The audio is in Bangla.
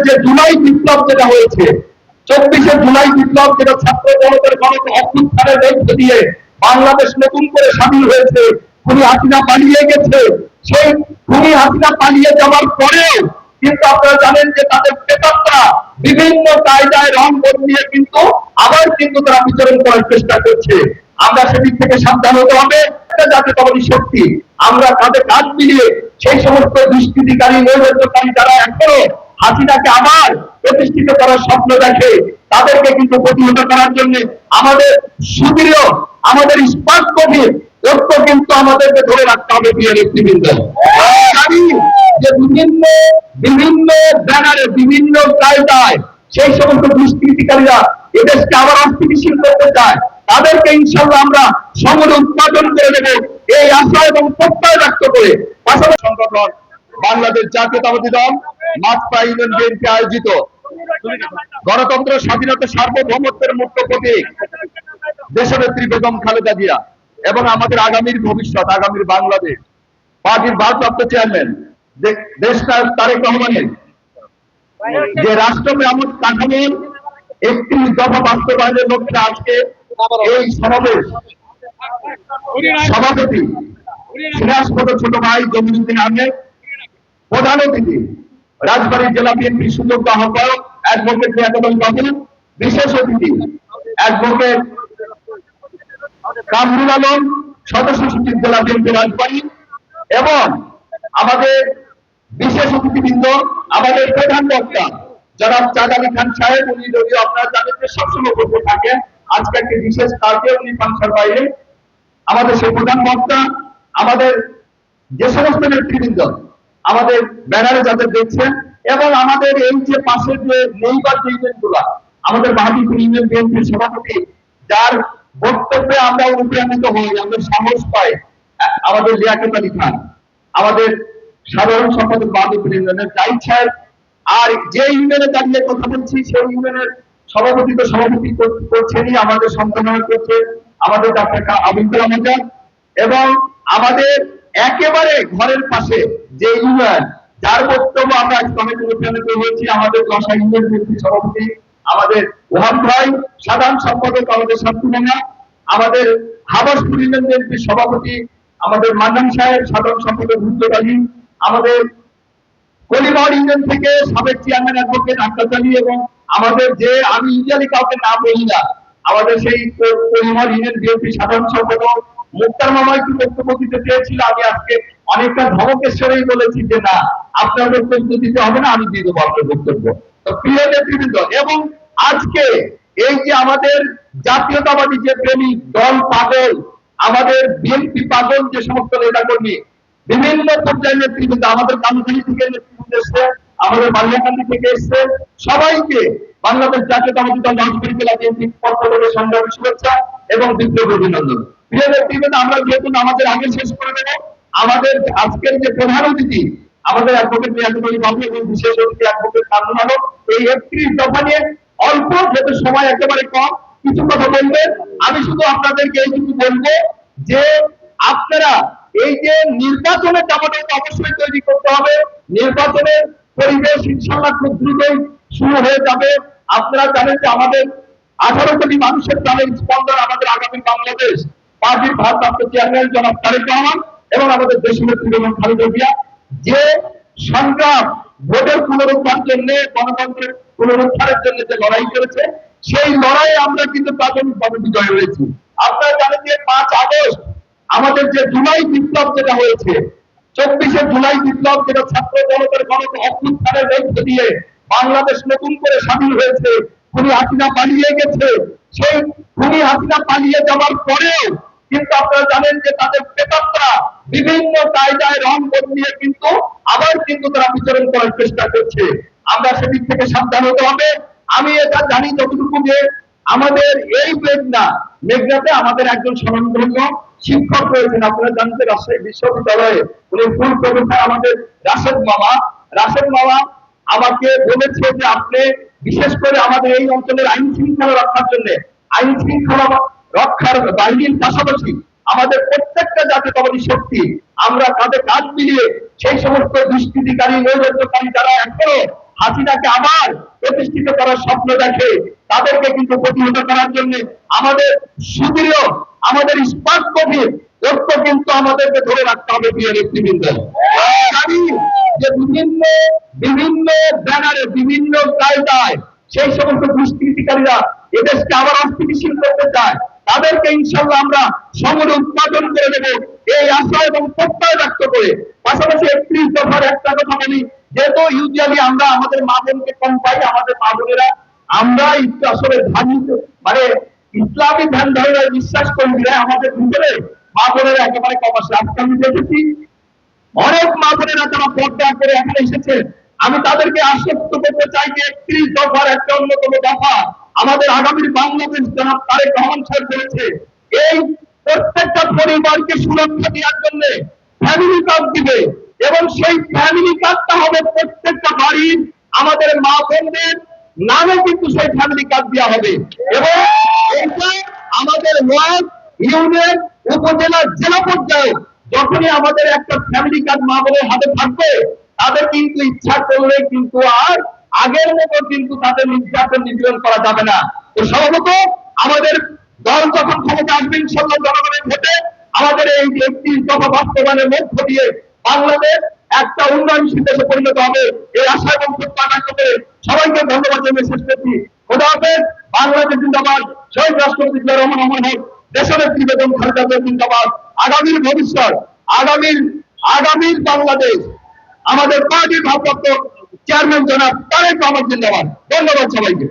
যে জুলাই বিপ্লব যেটা হয়েছে, 24শে জুলাই বিপ্লব যেটা ছাত্র জনতার গণ অভ্যুত্থানের মধ্য দিয়ে বাংলাদেশ নতুন করে স্বাধীন হয়েছে, খুনি হাসিনা পালিয়ে গেছে। সেই খুনি হাসিনা পালিয়ে যাওয়ার পরেও কিন্তু আপনারা জানেন যে তাদের প্রেতাত্মা বিভিন্ন কায়দায় রং বদলিয়ে কিন্তু আবার কিন্তু তারা বিচরণ করার চেষ্টা করছে। আমরা সেদিক থেকে সাবধান হতে হবে। একটা জাতীয়তাবাদী শক্তি, আমরা কাঁধে কাঁধ মিলিয়ে সেই সমস্ত দুষ্কৃতিকারী নৈরাজ্যকারী যারা এখনো হাসিনাকে আবার প্রতিষ্ঠিত করার স্বপ্ন দেখে, তাদেরকে কিন্তু প্রতিহত করার জন্য আমাদের সুদৃঢ়, আমাদের স্মার্ট কঠিন ঐক্য কিন্তু আমাদেরকে ধরে রাখতে হবে। প্রিয় নেতৃবৃন্দ, জানি যে বিভিন্ন বিভিন্ন ব্যানারে বিভিন্ন কায়দায় সেই সমস্ত দুষ্কৃতিকারীরা এদেশকে আবার অস্থিতিশীল করতে চায়, তাদেরকে ইনশাল্লাহ আমরা সমূলে উৎপাদন করে দেব এই আশা এবং প্রত্যয় ব্যক্ত করে পাশাপাশি সংগঠন বাংলাদেশ জাতীয়তাবাদী দল মাছপা ইউনিয়ন বিএনপি আয়োজিত গণতন্ত্র, স্বাধীনতা, সার্বভৌমত্বের মুখ্য প্রতীক দেশনেত্রী বেগম খালেদা জিয়া এবং আমাদের আগামীর ভবিষ্যৎ, আগামীর বাংলাদেশ পার্টির ভারপ্রাপ্ত চেয়ারম্যান দেশনায়ক তারেক রহমানের যে রাষ্ট্র মেরামত কাঠামোর একটি দফা বাস্তবায়নের লক্ষ্যে আজকে এই সমাবেশ সভাপতি সিরাজগঞ্জ ছোট ভাই জমিরুদ্দিন আহমেদ, প্রধান অতিথি রাজবাড়ী জেলা বিএনপি সুযোগ্য আহ্বায়ক অ্যাডভোকেট লিয়াকতুল বাবু, বিশেষ অতিথি অ্যাডভোকেট কামরুল আলম, সদস্য সচিব জেলা বিএনপি রাজবাড়ী, এবং আমাদের বিশেষ অতিথিবৃন্দ, আমাদের প্রধান বক্তা জনাব চাঁদ আলী খান সাহেব। উনি যদিও আপনারা জানেন যে সবসময় উপস্থিত থাকেন, আজকে একটি বিশেষ কাজে উনি ফাংশন বাইরে। আমাদের সেই প্রধান বক্তা, আমাদের যে সমস্ত নেতৃবৃন্দ আমাদের ব্যানারে যাদের দেখছেন, এবং আমাদের এই যে পাশের যে নেইবার ইউনিয়ন গুলা, আমাদের বাহাদুরপুর ইউনিয়ন বিএনপির সভাপতি, যার বক্তব্যে আমরা অনুপ্রাণিত হই, আমরা সাহস পাই, আমাদের লিয়াকত আলী খান, আমাদের সাধারণ সম্পাদক বাহাদুরপুর ইউনিয়নের জাহিদ সাহেব, আর যে ইউনিয়নে দাঁড়িয়ে কথা বলছি সেই ইউনিয়নের সভাপতি তো সভাপতি করছেনই, আমাদের সম্পাদনা করছে আমাদের ডাক্তার আবুল কালাম আজাদ, এবং আমাদের একেবারে ঘরের পাশে যে ইউনিয়ন, যার বক্তব্য আমরা আজকে অনেক অনুপ্রাণিত হয়েছি, আমাদের দশা ইউনিয়ন বিএনপি সভাপতি আমাদের ওহাব ভাই, সাধারণ সম্পাদক আমাদের শান্তিমানা, আমাদের হাবাসপুর ইউনিয়ন বিএনপির সভাপতি আমাদের মান্নান সাহেব, সাধারণ সম্পাদক হুজুর আলী, আমাদের কলিমহর ইউনিয়ন থেকে সাবেক চেয়ারম্যান অ্যাডভোকেট আক্তার আলী, এবং আমাদের যে আমি ইন্ডিয়ালি কাউকে নাম বলি না, আমাদের সেই কলিমহর ইউনিয়ন বিএনপি সাধারণ সম্পাদক মুক্তার মামা একটু বক্তব্য দিতে চেয়েছিল। আমি আজকে অনেকটা ধমকেশ্বরেই বলেছি যে না, আপনার বক্তব্য দিতে হবে না, আমি দিয়ে দেবো আপনার বক্তব্য। তো প্রিয় নেতৃবৃন্দ, এবং আজকে এই যে আমাদের জাতীয়তাবাদী যে প্রেমিক দল পাগল, আমাদের বিএনপি পাগল যে সমস্ত নেতা কর্মী, বিভিন্ন পর্যায়ের নেতৃবৃন্দ, আমাদের কামখালী থেকে নেতৃবৃন্দ এসছে, আমাদের বালিয়াকান্দি থেকে এসছে, সবাইকে বাংলাদেশ জাতীয়তাবাদী দল রাজবাড়ী জেলা বিএনপির পক্ষ থেকে সংগ্রামী শুভেচ্ছা এবং বিপ্লবী অভিনন্দন। প্রিয় নেতৃবৃন্দ, আমরা যেহেতু আমাদের আগে শেষ করে দেব, আমাদের আজকের যে প্রধান অতিথি আমাদের অ্যাডভোকেট লিয়াকতুল বাবু এবং বিশেষ অতিথি অ্যাডভোকেট কামরুল আলম, এই 31 দফা নিয়ে অল্প, যেহেতু সময় একেবারে কম, কিছু কথা বলবেন। আমি শুধু আপনাদেরকে এইটুকু বলবো যে আপনারা এই যে নির্বাচনের জামানটা অবশ্যই তৈরি করতে হবে। নির্বাচনের পরিবেশ ইনশাআল্লাহ খুব দ্রুতই শুরু হয়ে যাবে। আপনারা জানেন যে আমাদের 18 কোটি মানুষের প্রাণের স্পন্দন আমাদের আগামী বাংলাদেশ পার্টির ভারপ্রাপ্ত চেয়ারম্যান জনাব তারেক রহমান এবং আমাদের দেশনেত্রী বেগম খালেদা জিয়া যে সংগ্রাম, ভোটের পুনরুদ্ধার জন্য, গণতন্ত্রের পুনরুদ্ধারের জন্য যে লড়াই করেছে, সেই লড়াইয়ে আমরা কিন্তু প্রাথমিকভাবে বিজয় হয়েছি। আপনারা জানেন যে 5 আগস্ট আমাদের যে জুলাই বিপ্লব যেটা হয়েছে, 24শে জুলাই বিপ্লব যেটা ছাত্র জনতার গণ অভ্যুত্থানের মধ্য দিয়ে বাংলাদেশ নতুন করে স্বাধীন হয়েছে, খুনি হাসিনা পালিয়ে গেছে। সেই খুনি হাসিনা পালিয়ে যাওয়ার পরেও কিন্তু আপনারা জানেন যে তাদের প্রেতাত্মা বিভিন্ন কায়দায় রং বদলিয়ে কিন্তু আবার কিন্তু তারা বিচরণ করার চেষ্টা করছে। আমরা সেদিক থেকে সাবধান হতে হবে। আমি এটা জানি যতটুকু যে আমাদের এই মেঘনাতে আমাদের একজন স্বনামধন্য শিক্ষক রয়েছেন। আপনারা জানতে রাজশাহী বিশ্ববিদ্যালয়ে উনি ফুল প্রফেসর আমাদের রাশেদ মামা আমাকে বলেছে যে আপনি বিশেষ করে আমাদের এই অঞ্চলের আইন শৃঙ্খলা রক্ষার জন্য, আইন শৃঙ্খলা রক্ষার বাহিনীর পাশাপাশি আমাদের প্রত্যেকটা জাতীয়তাবাদী শক্তি, আমরা কাঁধে কাঁধ মিলিয়ে সেই সমস্ত দুষ্কৃতিকারী নৈরাজ্যকারী যারা এখনো হাসিনাকে আবার প্রতিষ্ঠিত করার স্বপ্ন দেখে, তাদেরকে কিন্তু প্রতিহত করার জন্য আমাদের সুদৃঢ়, আমাদের ইস্পাত কঠিন ঐক্য কিন্তু আমাদেরকে ধরে রাখতে হবে। প্রিয় নেতৃবৃন্দ, জানি যে বিভিন্ন বিভিন্ন ব্যানারে বিভিন্ন কায়দায় সেই সমস্ত দুষ্কৃতিকারীরা এদেশকে আবার অস্থিতিশীল করতে চায়, তাদেরকে ইনশাল্লাহ আমরা সমূলে উৎপাদন করে দেবো এই আশা এবং প্রত্যয় ব্যক্ত করে, পাশাপাশি 31 দফার একটা কথা বলি, যেহেতু ইউজুয়ালি আমরা আমাদের মা বোনকে কম পাই, আমাদের মা বোনেরা আমরা একটু আসলে ধার্মিক মানে ইসলামী ধ্যান ধারণায় বিশ্বাস করি না, আমাদের ভিতরে মা বোনেরা একেবারে কম আসে। আজকে আমি দেখেছি অনেক মা বোনেরা যারা পর্দা করে এখানে এসেছে, আমি তাদেরকে আশ্বস্ত করতে চাই যে 31 দফার একটা অন্যতম দফা আমাদের আগামীর বাংলাদেশ জনাব তারেক রহমান সাহেব বলেছে, এই প্রত্যেকটা পরিবারকে সুরক্ষা দেওয়ার জন্য ফ্যামিলি কার্ড দিবে, এবং সেই ফ্যামিলি কার্ডটা হবে প্রত্যেকটা বাড়ির আমাদের মা বোনদের নামে কিন্তু সেই ফ্যামিলি কার্ড দেওয়া হবে, এবং এইটা আমাদের ওয়ার্ড, ইউনিয়ন, উপজেলা, জেলা পর্যায়ে যখনই আমাদের একটা ফ্যামিলি কার্ড মা বোনের হাতে থাকবে, তাদের কিন্তু ইচ্ছা করলে কিন্তু আর আগের মতো কিন্তু তাদের নির্যাতন নিপীড়ন করা যাবে না। তো সম্ভবত আমাদের দল যখন ক্ষমতা আসবে ইনশাল্লাহ জনগণের ভোটে আমাদের এই 31 দফা বাস্তবায়নের মধ্য দিয়ে বাংলাদেশ একটা উন্নয়নশীল দেশে পরিণত হবে, এই আশা এবং প্রত্যাশা ব্যক্ত করে সবাইকে ধন্যবাদ জানিয়ে শেষ করছি। খোদা হাফেজ। বাংলাদেশ জিন্দাবাদ। শহীদ রাষ্ট্রপতি জিয়া রহমান অমর হোক। দেশনেত্রী বেগম খালেদা জিয়া জিন্দাবাদ। আগামীর ভবিষ্যৎ, আগামীর আগামীর বাংলাদেশ আমাদের পার্টির ভারপ্রাপ্ত চেয়ারম্যান জনাব তারেক রহমান জিন্দাবাদ। ধন্যবাদ সবাইকে।